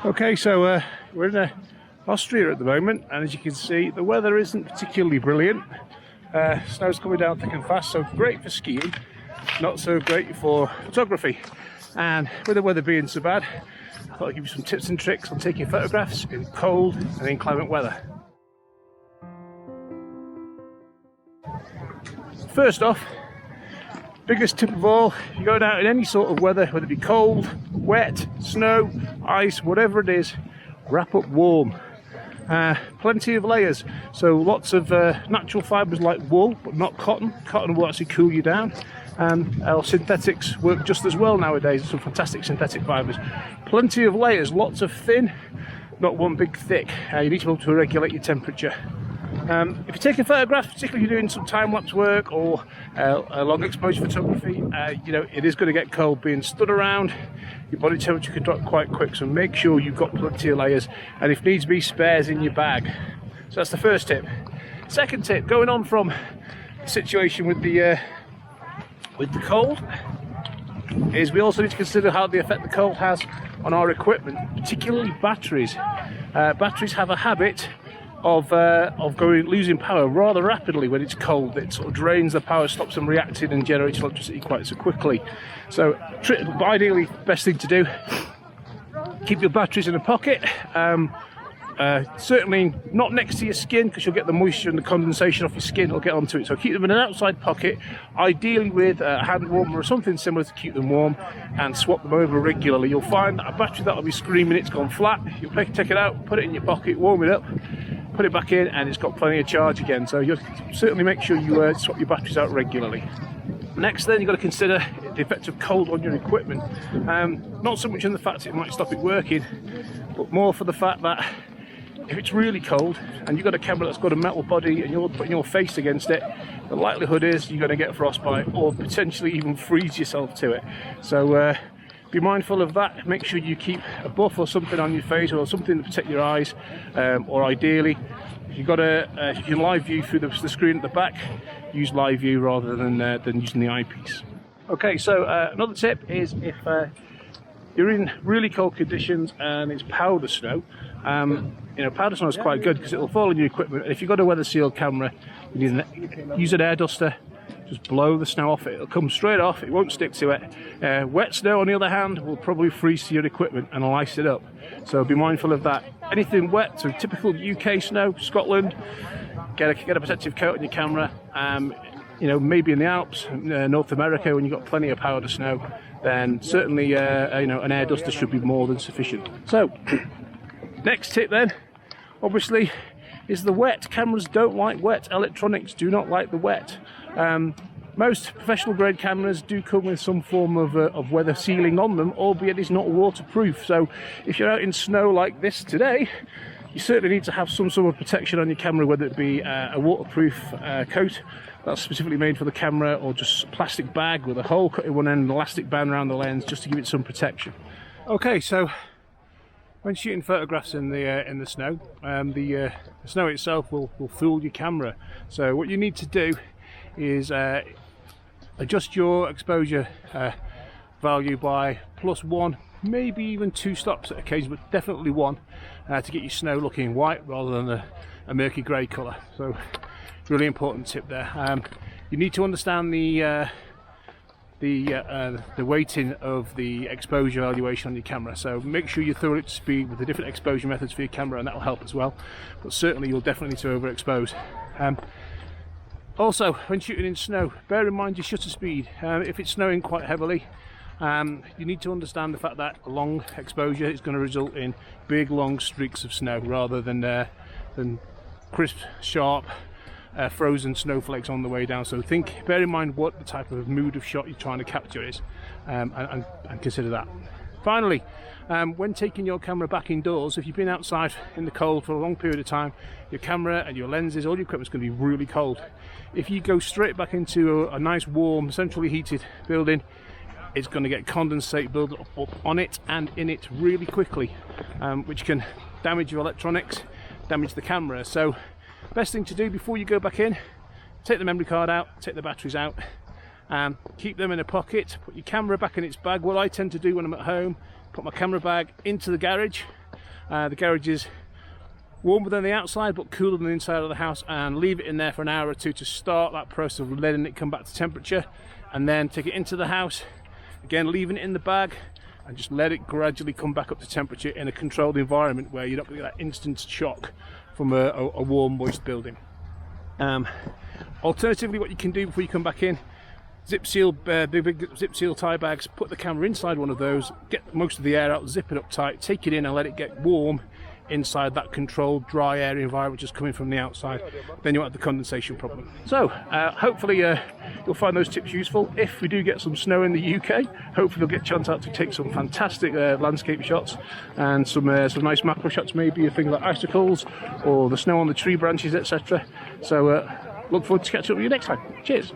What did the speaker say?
Okay, so we're in Austria at the moment, and as you can see, the weather isn't particularly brilliant. Snow's coming down thick and fast, so great for skiing, not so great for photography. And with the weather being so bad, I thought I'd give you some tips and tricks on taking photographs in cold and inclement weather. First off, biggest tip of all, if you're going out in any sort of weather, whether it be cold, wet, snow, ice, whatever it is, wrap up warm. Plenty of layers, so lots of natural fibres like wool, but not cotton. Cotton will actually cool you down, and our synthetics work just as well nowadays. Some fantastic synthetic fibres. Plenty of layers, lots of thin, not one big thick. You need to be able to regulate your temperature. If you're taking photographs, particularly if you're doing some time-lapse work or a long exposure photography, you know, it is going to get cold. Being stood around, your body temperature can drop quite quick, so make sure you've got plenty of layers, and if needs be, spares in your bag. So that's the first tip. Second tip, going on from the situation with the cold, is we also need to consider how the effect the cold has on our equipment, particularly batteries. Batteries have a habit of losing power rather rapidly when it's cold. It sort of drains the power, stops them reacting and generating electricity quite so quickly. So ideally, best thing to do, keep your batteries in a pocket. Certainly not next to your skin, because you'll get the moisture and the condensation off your skin, it'll get onto it. So keep them in an outside pocket, ideally with a hand warmer or something similar to keep them warm, and swap them over regularly. You'll find that a battery that'll be screaming it's gone flat, you'll take it out, put it in your pocket, warm it up, put it back in, and it's got plenty of charge again. So you'll certainly make sure you swap your batteries out regularly. Next then, you've got to consider the effect of cold on your equipment. Not so much in the fact it might stop it working, but more for the fact that if it's really cold and you've got a camera that's got a metal body and you're putting your face against it, the likelihood is you're going to get frostbite or potentially even freeze yourself to it. So be mindful of that. Make sure you keep a buff or something on your face, or something to protect your eyes, or ideally, if you've got if you can live view through the screen at the back, use live view rather than using the eyepiece. Okay, so another tip is if you're in really cold conditions and it's powder snow, you know, powder snow is quite good because it'll fall on your equipment. And if you've got a weather sealed camera, you need use an air duster. Just blow the snow off it. It'll come straight off. It won't stick to it. Wet snow, on the other hand, will probably freeze to your equipment and will ice it up. So be mindful of that. Anything wet, so typical UK snow, Scotland, get a protective coat on your camera. You know, maybe in the Alps, North America, when you've got plenty of powder snow, then certainly you know, an air duster should be more than sufficient. So next tip then, obviously, is the wet. Cameras don't like wet. Electronics do not like the wet. Most professional grade cameras do come with some form of weather sealing on them, albeit it's not waterproof. So if you're out in snow like this today, you certainly need to have some sort of protection on your camera, whether it be a waterproof coat that's specifically made for the camera, or just a plastic bag with a hole cut in one end and an elastic band around the lens, just to give it some protection. Okay, so when shooting photographs in the snow, the snow itself will fool your camera. So what you need to do is adjust your exposure value by +1, maybe even 2 stops at occasion, but definitely 1, to get your snow looking white rather than a murky grey colour. So really important tip there. You need to understand the weighting of the exposure valuation on your camera, so make sure you're thoroughly up to speed with the different exposure methods for your camera, and that will help as well. But certainly you'll definitely need to overexpose. Also, when shooting in snow, bear in mind your shutter speed. If it's snowing quite heavily, you need to understand the fact that a long exposure is going to result in big long streaks of snow rather than crisp, sharp, frozen snowflakes on the way down. So bear in mind what the type of mood of shot you're trying to capture is, and consider that. Finally, when taking your camera back indoors, if you've been outside in the cold for a long period of time, your camera and your lenses, all your equipment's going to be really cold. If you go straight back into a nice warm centrally heated building, it's going to get condensate build up on it and in it really quickly, which can damage your electronics, damage the camera. So best thing to do before you go back in, take the memory card out, take the batteries out, keep them in a pocket, put your camera back in its bag. What I tend to do when I'm at home, put my camera bag into the garage, The garage is warmer than the outside but cooler than the inside of the house, and leave it in there for an hour or two to start that process of letting it come back to temperature, and then take it into the house again, leaving it in the bag, and just let it gradually come back up to temperature in a controlled environment where you're not going to get that instant shock from a warm, moist building. Alternatively, what you can do before you come back in, zip seal, big zip seal tie bags, put the camera inside one of those, get most of the air out, zip it up tight, take it in and let it get warm inside that controlled dry air environment just coming from the outside. Then you won't have the condensation problem. So hopefully you'll find those tips useful. If we do get some snow in the UK, hopefully you'll get a chance out to take some fantastic landscape shots and some nice macro shots, maybe of things like icicles or the snow on the tree branches, etc. So look forward to catching up with you next time. Cheers.